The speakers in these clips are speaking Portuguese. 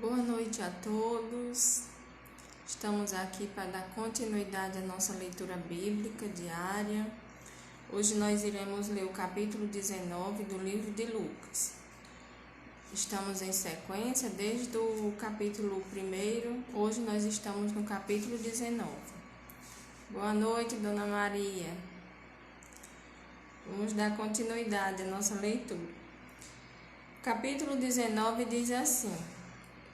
Boa noite a todos. Estamos aqui para dar continuidade à nossa leitura bíblica diária. Hoje nós iremos ler o capítulo 19 do livro de Lucas. Estamos em sequência desde o capítulo 1. Hoje nós estamos no capítulo 19. Boa noite, Dona Maria. Vamos dar continuidade à nossa leitura. O capítulo 19 diz assim: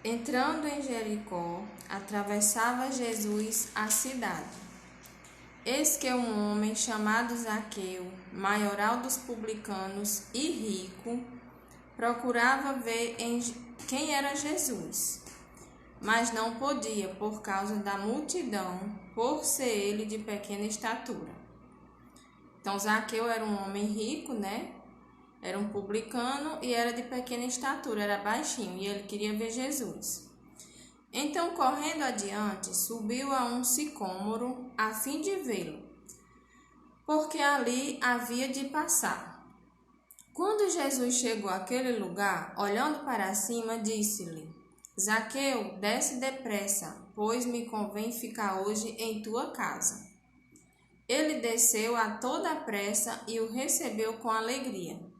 Entrando em Jericó, atravessava Jesus a cidade. Eis que um homem chamado Zaqueu, maioral dos publicanos e rico, procurava ver quem era Jesus, mas não podia por causa da multidão, por ser ele de pequena estatura. Então Zaqueu era um homem rico, né? Era um publicano e era de pequena estatura, era baixinho, e ele queria ver Jesus. Então, correndo adiante, subiu a um sicômoro a fim de vê-lo, porque ali havia de passar. Quando Jesus chegou àquele lugar, olhando para cima, disse-lhe: Zaqueu, desce depressa, pois me convém ficar hoje em tua casa. Ele desceu a toda pressa e o recebeu com alegria.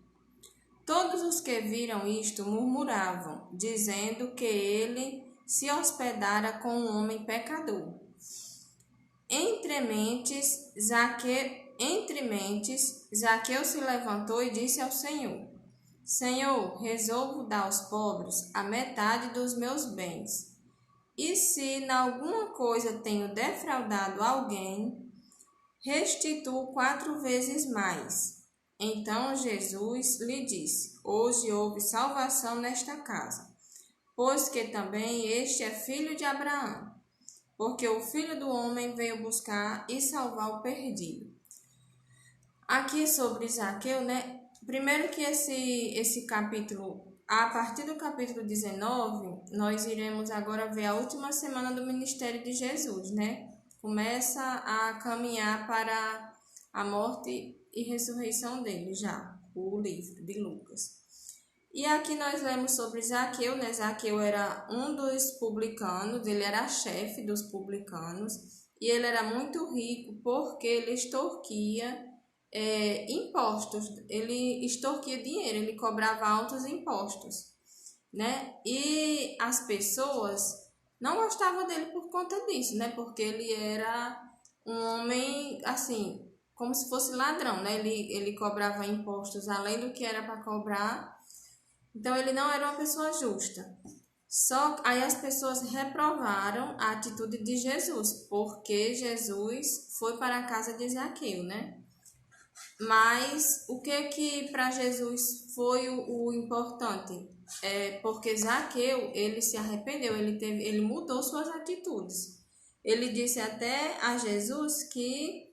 Todos os que viram isto murmuravam, dizendo que ele se hospedara com um homem pecador. Entre mentes, Zaqueu se levantou e disse ao Senhor: Senhor, resolvo dar aos pobres a metade dos meus bens. E se em alguma coisa tenho defraudado alguém, restituo 4 vezes mais. Então Jesus lhe disse: Hoje houve salvação nesta casa, pois que também este é filho de Abraão, porque o Filho do Homem veio buscar e salvar o perdido. Aqui sobre Zaqueu, né? Primeiro que esse capítulo, a partir do capítulo 19, nós iremos agora ver a última semana do ministério de Jesus, né? Começa a caminhar para a morte e ressurreição dele já, o livro de Lucas. E aqui nós lemos sobre Zaqueu, né? Zaqueu era um dos publicanos, ele era chefe dos publicanos, e ele era muito rico porque ele extorquia impostos, ele extorquia dinheiro, ele cobrava altos impostos, né? E as pessoas não gostavam dele por conta disso, né? Porque ele era um homem, assim, como se fosse ladrão, né? Ele cobrava impostos além do que era para cobrar. Então, ele não era uma pessoa justa. Só aí as pessoas reprovaram a atitude de Jesus, porque Jesus foi para a casa de Zaqueu, né? Mas o que para Jesus foi o importante? Porque Zaqueu, ele se arrependeu, ele mudou suas atitudes. Ele disse até a Jesus que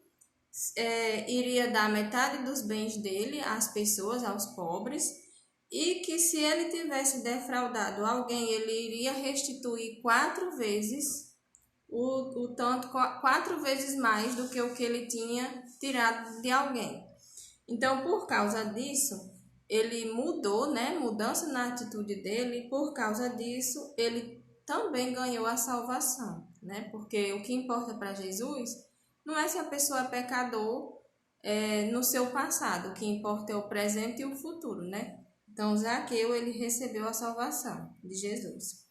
iria dar metade dos bens dele às pessoas, aos pobres, e que se ele tivesse defraudado alguém, ele iria restituir 4 vezes o tanto, 4 vezes mais do que o que ele tinha tirado de alguém. Então, por causa disso, ele mudou, né? Mudança na atitude dele, por causa disso, ele também ganhou a salvação, né? Porque o que importa para Jesus não é se a pessoa é pecador no seu passado, o que importa é o presente e o futuro, né? Então, Zaqueu, ele recebeu a salvação de Jesus.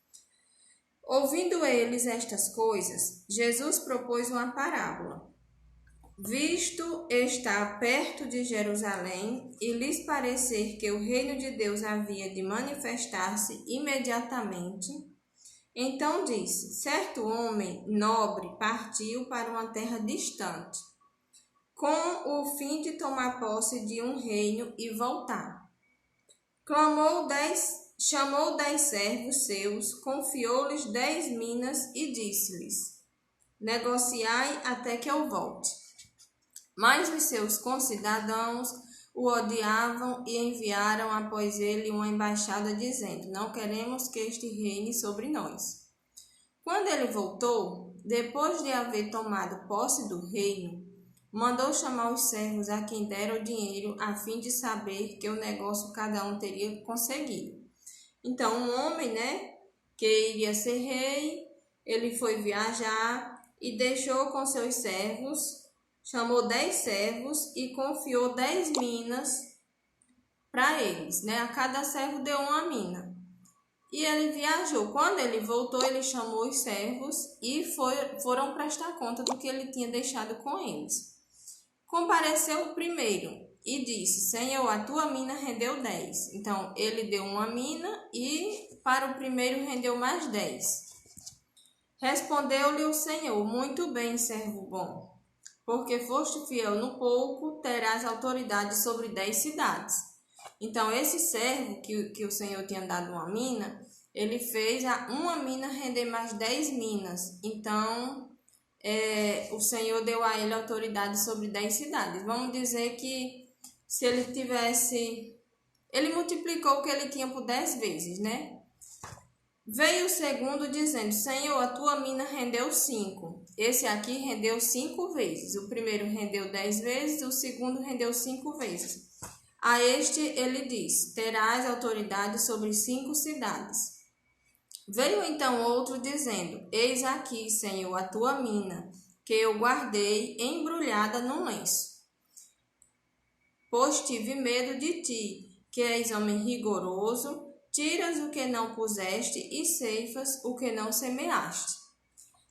Ouvindo eles estas coisas, Jesus propôs uma parábola. Visto estar perto de Jerusalém e lhes parecer que o reino de Deus havia de manifestar-se imediatamente, então disse: certo homem nobre partiu para uma terra distante, com o fim de tomar posse de um reino e voltar. Chamou 10 servos seus, confiou-lhes 10 minas e disse-lhes: negociai até que eu volte. Mas os seus concidadãos o odiavam e enviaram após ele uma embaixada dizendo: não queremos que este reine sobre nós. Quando ele voltou, depois de haver tomado posse do reino, mandou chamar os servos a quem dera o dinheiro, a fim de saber que o negócio cada um teria conseguido. Então, um homem, né, que iria ser rei, ele foi viajar e deixou com seus servos, chamou 10 servos e confiou 10 minas para eles, né? A cada servo deu uma mina. E ele viajou. Quando ele voltou, ele chamou os servos e foram prestar conta do que ele tinha deixado com eles. Compareceu o primeiro e disse: Senhor, a tua mina rendeu 10. Então, ele deu uma mina e para o primeiro rendeu mais 10. Respondeu-lhe o Senhor: Muito bem, servo bom, porque foste fiel no pouco, terás autoridade sobre 10 cidades. Então, esse servo que o Senhor tinha dado uma mina, ele fez uma mina render mais 10 minas. Então, o Senhor deu a ele autoridade sobre 10 cidades. Vamos dizer que se ele tivesse... Ele multiplicou o que ele tinha por 10 vezes, né? Veio o segundo dizendo: Senhor, a tua mina rendeu 5. Esse aqui rendeu 5 vezes. O primeiro rendeu 10 vezes, o segundo rendeu 5 vezes. A este ele diz: terás autoridade sobre 5 cidades. Veio então outro dizendo: Eis aqui, Senhor, a tua mina, que eu guardei embrulhada num lenço. Pois tive medo de ti, que és homem rigoroso, tiras o que não puseste e ceifas o que não semeaste.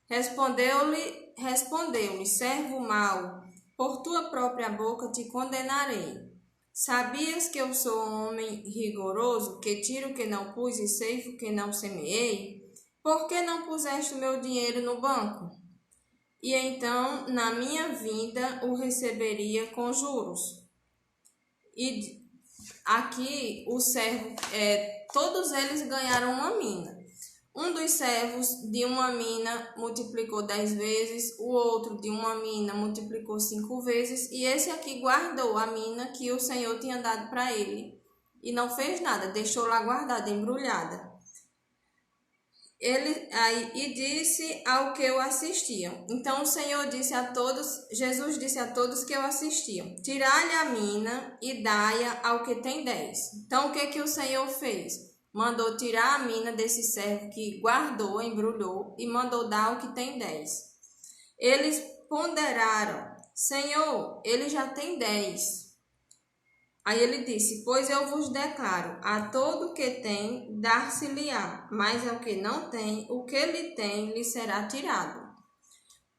Respondeu-lhe, servo mau, por tua própria boca te condenarei. Sabias que eu sou um homem rigoroso, que tiro o que não pus e ceifo o que não semeei? Por que não puseste o meu dinheiro no banco? E então, na minha vinda, o receberia com juros. E aqui, o servo, todos eles ganharam uma mina. Um dos servos de uma mina multiplicou 10 vezes, o outro de uma mina multiplicou 5 vezes, e esse aqui guardou a mina que o Senhor tinha dado para ele e não fez nada, deixou lá guardada, embrulhada. E disse ao que o assistiam. Então o Senhor disse a todos, Jesus disse a todos que o assistiam: tirai-lhe a mina e dai-a ao que tem 10. Então o que o Senhor fez? Mandou tirar a mina desse servo que guardou, embrulhou, e mandou dar ao que tem 10. Eles ponderaram: Senhor, ele já tem 10. Aí ele disse: pois eu vos declaro, a todo o que tem, dar-se-lhe-á, mas ao que não tem, o que lhe tem, lhe será tirado.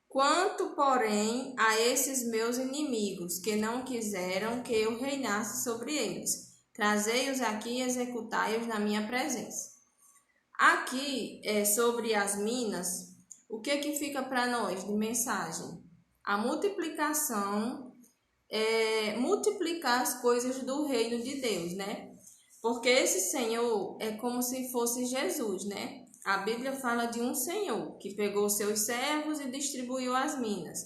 Quanto, porém, a esses meus inimigos, que não quiseram que eu reinasse sobre eles, trazei-os aqui e executai-os na minha presença. Aqui, sobre as minas, o que fica para nós de mensagem? A multiplicação, multiplicar as coisas do reino de Deus, né? Porque esse Senhor é como se fosse Jesus, né? A Bíblia fala de um Senhor que pegou seus servos e distribuiu as minas.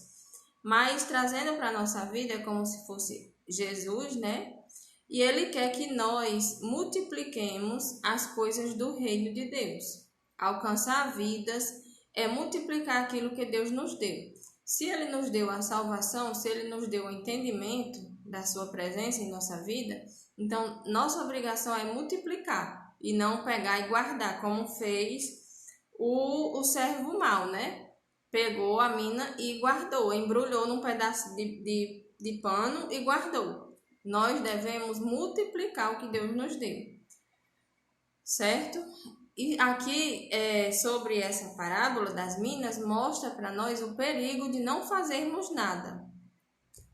Mas trazendo para a nossa vida é como se fosse Jesus, né? E Ele quer que nós multipliquemos as coisas do reino de Deus. Alcançar vidas é multiplicar aquilo que Deus nos deu. Se Ele nos deu a salvação, se Ele nos deu o entendimento da sua presença em nossa vida, então nossa obrigação é multiplicar e não pegar e guardar, como fez o servo mau, né? Pegou a mina e guardou, embrulhou num pedaço de pano e guardou. Nós devemos multiplicar o que Deus nos deu, certo? E aqui, sobre essa parábola das minas, mostra para nós o perigo de não fazermos nada,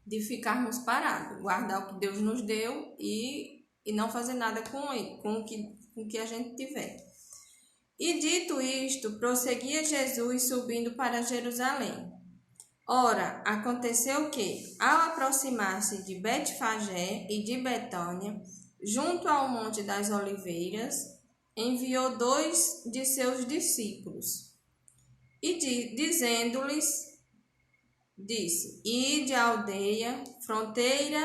de ficarmos parados, guardar o que Deus nos deu e não fazer nada com ele, com o que a gente tiver. E dito isto, prosseguia Jesus subindo para Jerusalém. Ora, aconteceu que, ao aproximar-se de Betfagé e de Betânia, junto ao Monte das Oliveiras, enviou 2 de seus discípulos e dizendo-lhes, disse: ide à aldeia, fronteira,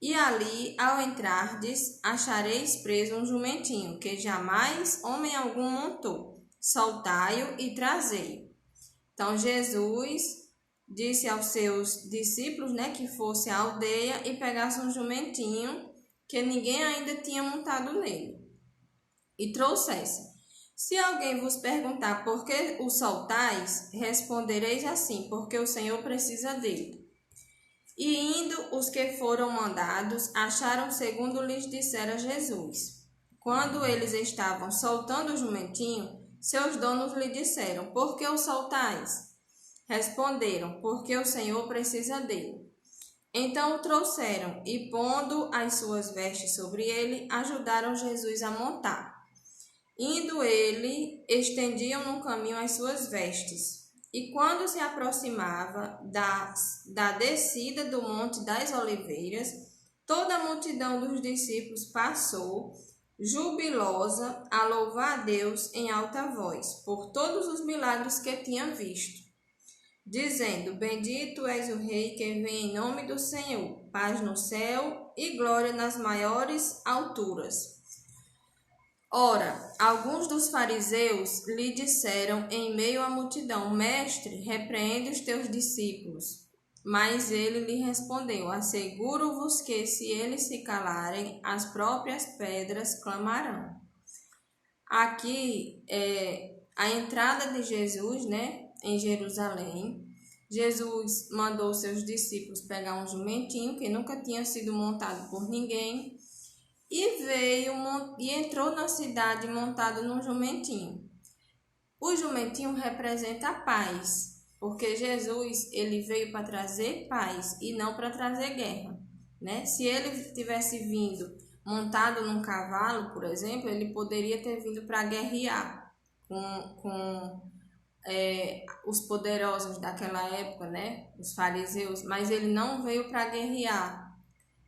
e ali, ao entrardes, achareis preso um jumentinho, que jamais homem algum montou. Soltai-o e trazei-o. Então, Jesus disse aos seus discípulos, né, que fosse à aldeia e pegasse um jumentinho que ninguém ainda tinha montado nele e trouxesse. Se alguém vos perguntar por que o soltais, respondereis assim, porque o Senhor precisa dele. E indo os que foram mandados, acharam segundo lhes dissera Jesus. Quando eles estavam soltando o jumentinho, seus donos lhe disseram, por que o soltais? Responderam, porque o Senhor precisa dele. Então o trouxeram e, pondo as suas vestes sobre ele, ajudaram Jesus a montar. Indo ele, estendiam no caminho as suas vestes. E quando se aproximava da descida do Monte das Oliveiras, toda a multidão dos discípulos passou, jubilosa, a louvar a Deus em alta voz, por todos os milagres que tinha visto, dizendo, bendito és o Rei que vem em nome do Senhor, paz no céu e glória nas maiores alturas. Ora, alguns dos fariseus lhe disseram em meio à multidão, Mestre, repreende os teus discípulos. Mas ele lhe respondeu, asseguro-vos que se eles se calarem, as próprias pedras clamarão. Aqui é a entrada de Jesus, em Jerusalém. Jesus mandou seus discípulos pegar um jumentinho que nunca tinha sido montado por ninguém, e veio e entrou na cidade montado num jumentinho. O jumentinho representa a paz, porque Jesus ele veio para trazer paz e não para trazer guerra, Se ele tivesse vindo montado num cavalo, por exemplo, ele poderia ter vindo para guerrear com os poderosos daquela época, os fariseus, mas ele não veio para guerrear,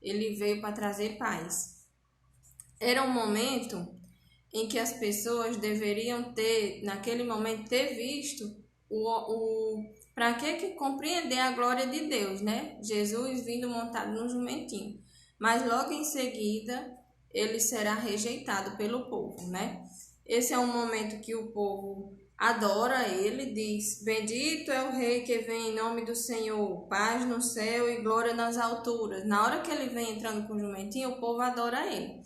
ele veio para trazer paz. Era um momento em que as pessoas deveriam naquele momento, ter visto para que compreender a glória de Deus, Jesus vindo montado num jumentinho. Mas logo em seguida, ele será rejeitado pelo povo, Esse é um momento que o povo adora ele, diz, bendito é o Rei que vem em nome do Senhor, paz no céu e glória nas alturas. Na hora que ele vem entrando com o jumentinho, o povo adora ele.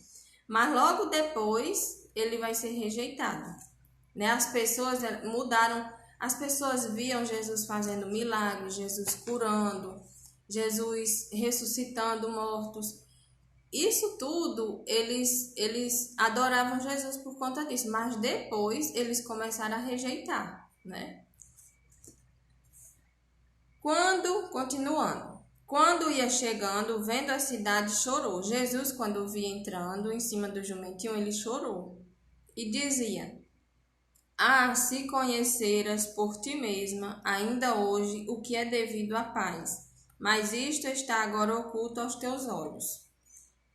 Mas logo depois ele vai ser rejeitado, As pessoas mudaram, as pessoas viam Jesus fazendo milagres, Jesus curando, Jesus ressuscitando mortos. Isso tudo, eles adoravam Jesus por conta disso, mas depois eles começaram a rejeitar, Quando ia chegando, vendo a cidade, chorou. Jesus, quando via entrando em cima do jumentinho, ele chorou. E dizia, se conheceras por ti mesma, ainda hoje, o que é devido à paz. Mas isto está agora oculto aos teus olhos.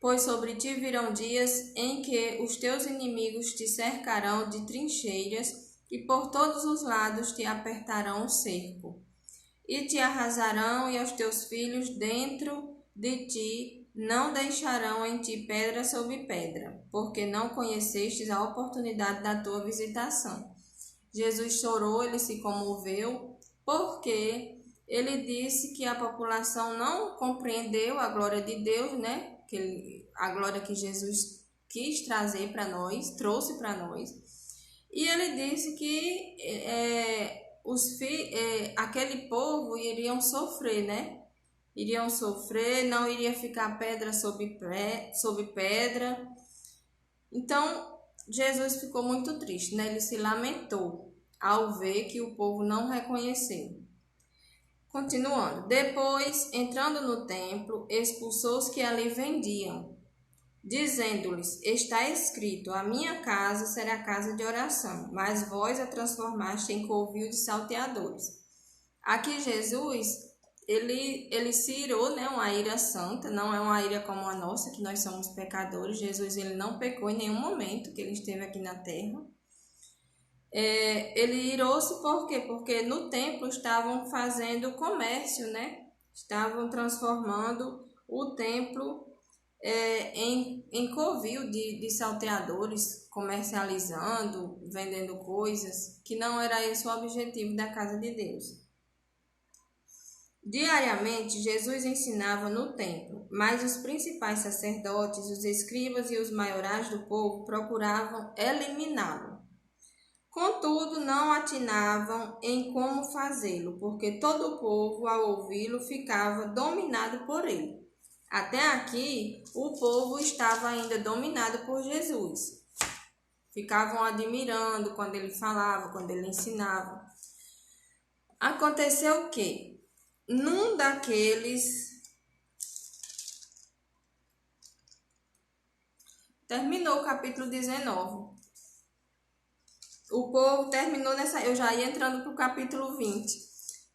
Pois sobre ti virão dias em que os teus inimigos te cercarão de trincheiras e por todos os lados te apertarão o cerco. E te arrasarão, e aos teus filhos dentro de ti não deixarão em ti pedra sobre pedra, porque não conhecestes a oportunidade da tua visitação. Jesus chorou, ele se comoveu, porque ele disse que a população não compreendeu a glória de Deus, a glória que Jesus quis trazer para nós, trouxe para nós. E ele disse que aquele povo iriam sofrer, Iriam sofrer, não iria ficar pedra sobre pedra. Então, Jesus ficou muito triste, Ele se lamentou ao ver que o povo não reconheceu. Continuando. Depois, entrando no templo, expulsou os que ali vendiam, dizendo-lhes, está escrito, a minha casa será casa de oração, mas vós a transformaste em covil de salteadores. Aqui Jesus, ele se irou, uma ira santa, não é uma ira como a nossa, que nós somos pecadores. Jesus, ele não pecou em nenhum momento que ele esteve aqui na terra. Ele irou-se por quê? Porque no templo estavam fazendo comércio, Estavam transformando o templo em covil de salteadores, comercializando, vendendo coisas, que não era esse o objetivo da casa de Deus. Diariamente, Jesus ensinava no templo, mas os principais sacerdotes, os escribas e os maiorais do povo procuravam eliminá-lo, Contudo, não atinavam em como fazê-lo, porque todo o povo, ao ouvi-lo, ficava dominado por ele. Até aqui, o povo estava ainda dominado por Jesus. Ficavam admirando quando ele falava, quando ele ensinava. Aconteceu o quê? Num daqueles... Terminou o capítulo 19. O povo terminou nessa... Eu já ia entrando para o capítulo 20.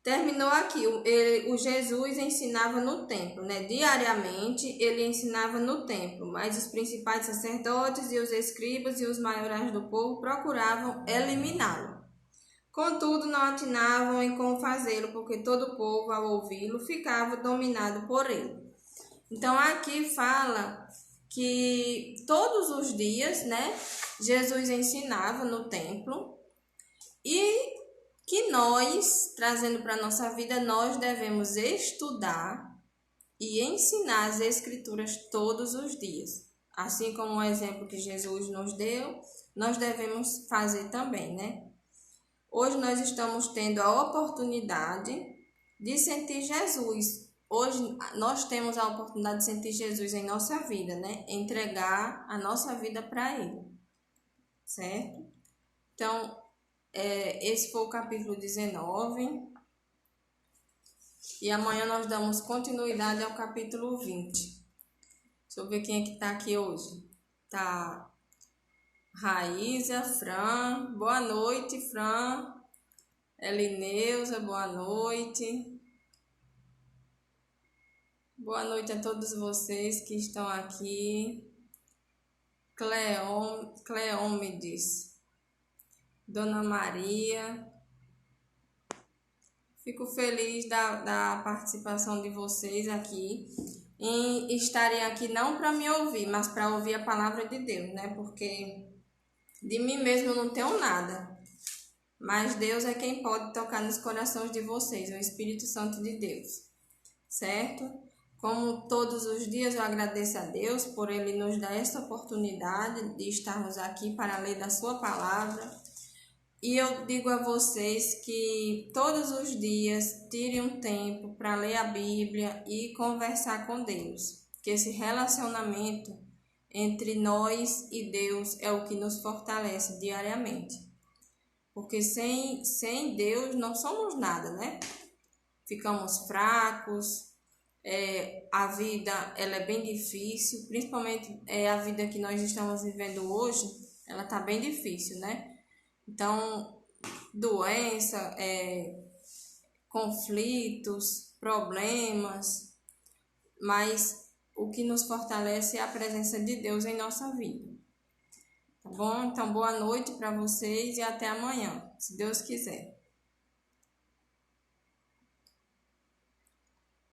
Terminou aqui. O Jesus ensinava no templo, né? Diariamente ele ensinava no templo, mas os principais sacerdotes e os escribas e os maiorais do povo procuravam eliminá-lo. Contudo, não atinavam em como fazê-lo, porque todo o povo, ao ouvi-lo, ficava dominado por ele. Então, aqui fala que todos os dias, né, Jesus ensinava no templo e que nós, trazendo para a nossa vida, nós devemos estudar e ensinar as Escrituras todos os dias. Assim como o exemplo que Jesus nos deu, nós devemos fazer também, né? Hoje nós estamos tendo a oportunidade de sentir Jesus. Hoje nós temos a oportunidade de sentir Jesus em nossa vida, né? Entregar a nossa vida para Ele, certo? Então, esse foi o capítulo 19. E amanhã nós damos continuidade ao capítulo 20. Deixa eu ver quem é que está aqui hoje. Tá Raíza, Fran. Boa noite, Fran. Elineuza, boa noite. Boa noite a todos vocês que estão aqui. Cleômedes, Dona Maria. Fico feliz da participação de vocês aqui, em estarem aqui não para me ouvir, mas para ouvir a palavra de Deus, né? Porque de mim mesmo eu não tenho nada, mas Deus é quem pode tocar nos corações de vocês, o Espírito Santo de Deus, certo? Como todos os dias eu agradeço a Deus por Ele nos dar essa oportunidade de estarmos aqui para ler da sua palavra. E eu digo a vocês que todos os dias tirem um tempo para ler a Bíblia e conversar com Deus. Que esse relacionamento entre nós e Deus é o que nos fortalece diariamente. Porque sem Deus não somos nada, né? Ficamos fracos, a vida ela é bem difícil, principalmente a vida que nós estamos vivendo hoje, ela está bem difícil, né? Então, doença, conflitos, problemas, mas o que nos fortalece é a presença de Deus em nossa vida. Tá bom? Então, boa noite para vocês e até amanhã, se Deus quiser.